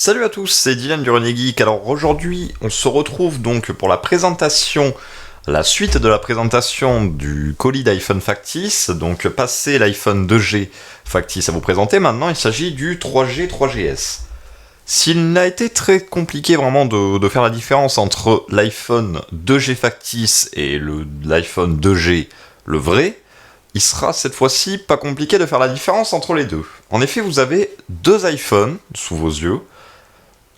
Salut à tous, c'est Dylan du René Geek. Alors aujourd'hui, on se retrouve donc pour la présentation, la suite de la présentation du colis d'iPhone factice. Donc passé l'iPhone 2G factice à vous présenter, maintenant il s'agit du 3G 3GS. S'il n'a été très compliqué vraiment de faire la différence entre l'iPhone 2G factice et l'iPhone 2G le vrai, il sera cette fois-ci pas compliqué de faire la différence entre les deux. En effet, vous avez deux iPhones sous vos yeux.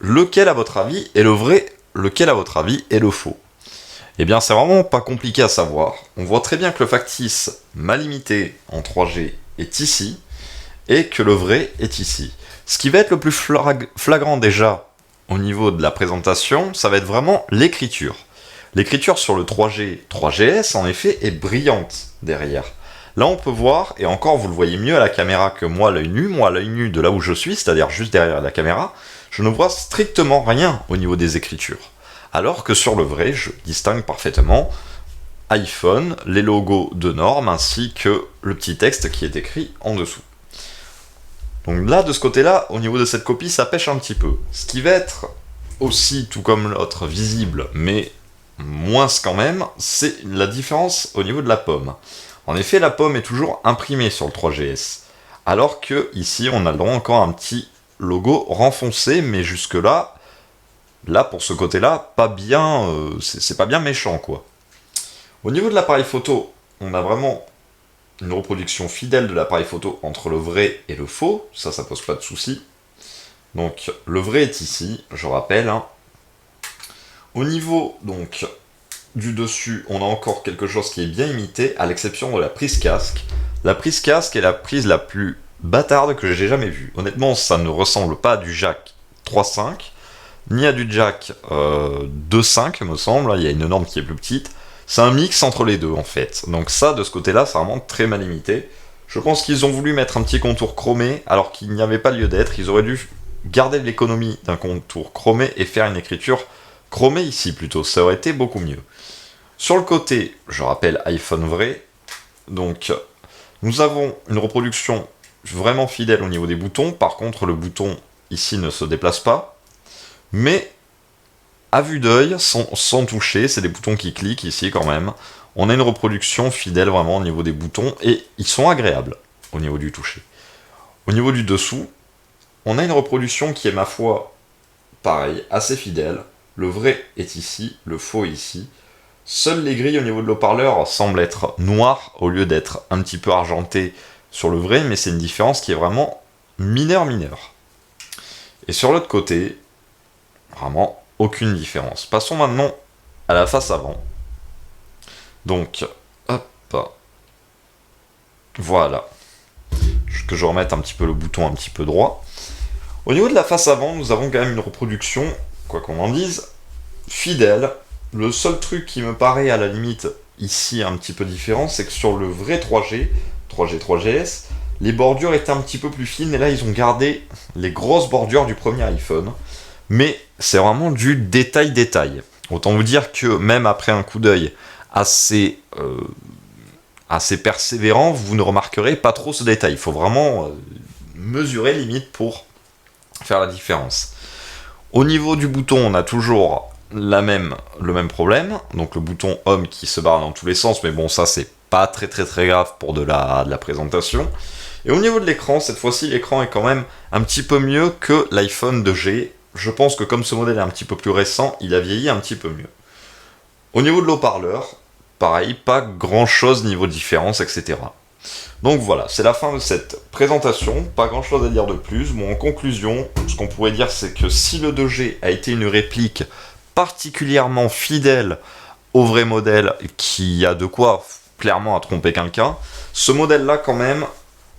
Lequel à votre avis est le vrai, lequel à votre avis est le faux? Eh bien, c'est vraiment pas compliqué à savoir. On voit très bien que le factice mal limité en 3G est ici, et que le vrai est ici. Ce qui va être le plus flagrant déjà au niveau de la présentation, ça va être vraiment l'écriture. L'écriture sur le 3G 3GS, en effet, est brillante derrière. Là, on peut voir, et encore vous le voyez mieux à la caméra que moi à l'œil nu, de là où je suis, c'est-à-dire juste derrière la caméra, je ne vois strictement rien au niveau des écritures. Alors que sur le vrai, je distingue parfaitement iPhone, les logos de norme, ainsi que le petit texte qui est écrit en dessous. Donc là, de ce côté-là, au niveau de cette copie, ça pêche un petit peu. Ce qui va être aussi, tout comme l'autre, visible, mais moins quand même, c'est la différence au niveau de la pomme. En effet, la pomme est toujours imprimée sur le 3GS, alors que ici, on a le droit encore à un petit logo renfoncé, mais jusque-là, pour ce côté-là, pas bien, c'est pas bien méchant, quoi. Au niveau de l'appareil photo, on a vraiment une reproduction fidèle de l'appareil photo entre le vrai et le faux, ça pose pas de souci. Donc, le vrai est ici, je rappelle. Hein. Au niveau, donc, du dessus, on a encore quelque chose qui est bien imité, à l'exception de la prise casque. La prise casque est la prise la plus bâtarde que j'ai jamais vue. Honnêtement, ça ne ressemble pas à du jack 3.5, ni à du jack 2.5, me semble. Il y a une norme qui est plus petite. C'est un mix entre les deux, en fait. Donc ça, de ce côté-là, c'est vraiment très mal imité. Je pense qu'ils ont voulu mettre un petit contour chromé, alors qu'il n'y avait pas lieu d'être. Ils auraient dû garder l'économie d'un contour chromé et faire une écriture chromée ici, plutôt. Ça aurait été beaucoup mieux. Sur le côté, je rappelle iPhone vrai. Donc, nous avons une reproduction vraiment fidèle au niveau des boutons. Par contre, le bouton ici ne se déplace pas. Mais, à vue d'œil, sans toucher, c'est des boutons qui cliquent ici quand même. On a une reproduction fidèle vraiment au niveau des boutons. Et ils sont agréables au niveau du toucher. Au niveau du dessous, on a une reproduction qui est, ma foi, pareil, assez fidèle. Le vrai est ici, le faux est ici. Seules les grilles au niveau de l'haut-parleur semblent être noires au lieu d'être un petit peu argentées sur le vrai, mais c'est une différence qui est vraiment mineure. Et sur l'autre côté, vraiment aucune différence. Passons maintenant à la face avant. Donc, hop, voilà. Que je remette un petit peu le bouton un petit peu droit. Au niveau de la face avant, nous avons quand même une reproduction, quoi qu'on en dise, fidèle. Le seul truc qui me paraît à la limite ici un petit peu différent, c'est que sur le vrai 3G 3GS, les bordures étaient un petit peu plus fines, et là ils ont gardé les grosses bordures du premier iPhone. Mais c'est vraiment du détail. Autant vous dire que même après un coup d'œil assez persévérant, vous ne remarquerez pas trop ce détail. Il faut vraiment mesurer limite pour faire la différence. Au niveau du bouton, on a toujours le même problème, donc le bouton Home qui se barre dans tous les sens, mais bon, ça c'est pas très grave pour de la présentation. Et au niveau de l'écran, cette fois-ci, l'écran est quand même un petit peu mieux que l'iPhone 2G. Je pense que comme ce modèle est un petit peu plus récent, il a vieilli un petit peu mieux. Au niveau de l'haut-parleur, pareil, pas grand-chose niveau de différence, etc. Donc voilà, c'est la fin de cette présentation, pas grand chose à dire de plus. Bon, en conclusion, ce qu'on pourrait dire, c'est que si le 2G a été une réplique particulièrement fidèle au vrai modèle, qui a de quoi clairement à tromper quelqu'un, ce modèle-là quand même,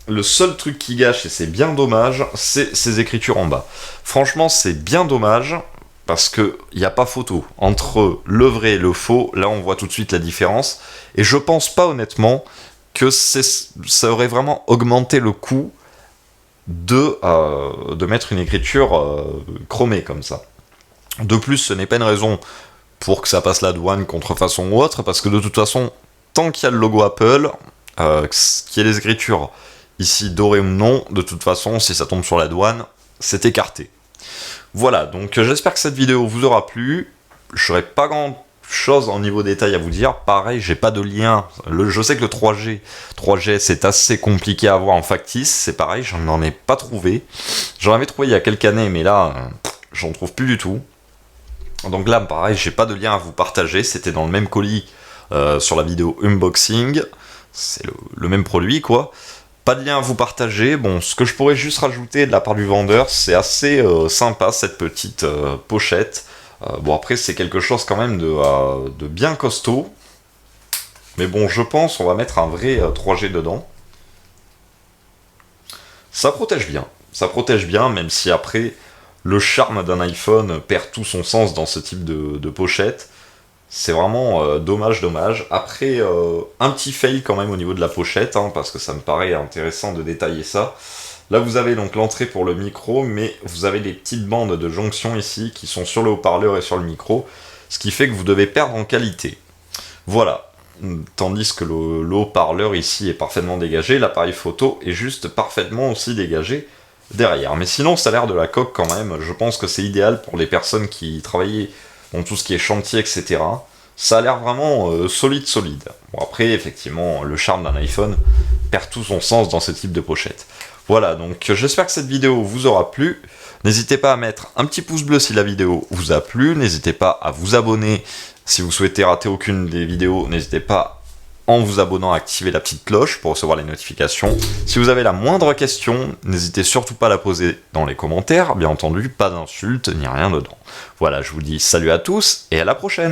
le seul truc qui gâche, et c'est bien dommage, c'est ses écritures en bas. Franchement, c'est bien dommage, parce qu'il n'y a pas photo. Entre le vrai et le faux, là on voit tout de suite la différence, et je pense pas honnêtement que ça aurait vraiment augmenté le coût de mettre une écriture chromée comme ça. De plus, ce n'est pas une raison pour que ça passe la douane, contrefaçon ou autre, parce que de toute façon, tant qu'il y a le logo Apple, qu'il y ait les écritures ici dorées ou non, de toute façon, si ça tombe sur la douane, c'est écarté. Voilà, donc j'espère que cette vidéo vous aura plu. Je n'aurai pas grand chose en niveau détail à vous dire. Pareil, j'ai pas de lien. Je sais que le 3G c'est assez compliqué à avoir en factice. C'est pareil, j'en ai pas trouvé. J'en avais trouvé il y a quelques années, mais là, j'en trouve plus du tout. Donc là, pareil, j'ai pas de lien à vous partager. C'était dans le même colis sur la vidéo unboxing. C'est le même produit, quoi. Pas de lien à vous partager. Bon, ce que je pourrais juste rajouter de la part du vendeur, c'est assez sympa cette petite pochette. Bon, après, c'est quelque chose quand même de bien costaud. Mais bon, je pense on va mettre un vrai 3G dedans. Ça protège bien. Ça protège bien, même si après, le charme d'un iPhone perd tout son sens dans ce type de pochette. C'est vraiment dommage. Après, un petit fail quand même au niveau de la pochette, hein, parce que ça me paraît intéressant de détailler ça. Là, vous avez donc l'entrée pour le micro, mais vous avez des petites bandes de jonction ici qui sont sur le haut-parleur et sur le micro, ce qui fait que vous devez perdre en qualité. Voilà. Tandis que le haut-parleur ici est parfaitement dégagé, l'appareil photo est juste parfaitement aussi dégagé derrière. Mais sinon, ça a l'air de la coque quand même. Je pense que c'est idéal pour les personnes qui travaillaient dans tout ce qui est chantier, etc. Ça a l'air vraiment solide. Bon, après, effectivement, le charme d'un iPhone perd tout son sens dans ce type de pochette. Voilà, donc j'espère que cette vidéo vous aura plu. N'hésitez pas à mettre un petit pouce bleu si la vidéo vous a plu. N'hésitez pas à vous abonner si vous souhaitez rater aucune des vidéos. N'hésitez pas, en vous abonnant, à activer la petite cloche pour recevoir les notifications. Si vous avez la moindre question, n'hésitez surtout pas à la poser dans les commentaires. Bien entendu, pas d'insultes ni rien dedans. Voilà, je vous dis salut à tous et à la prochaine.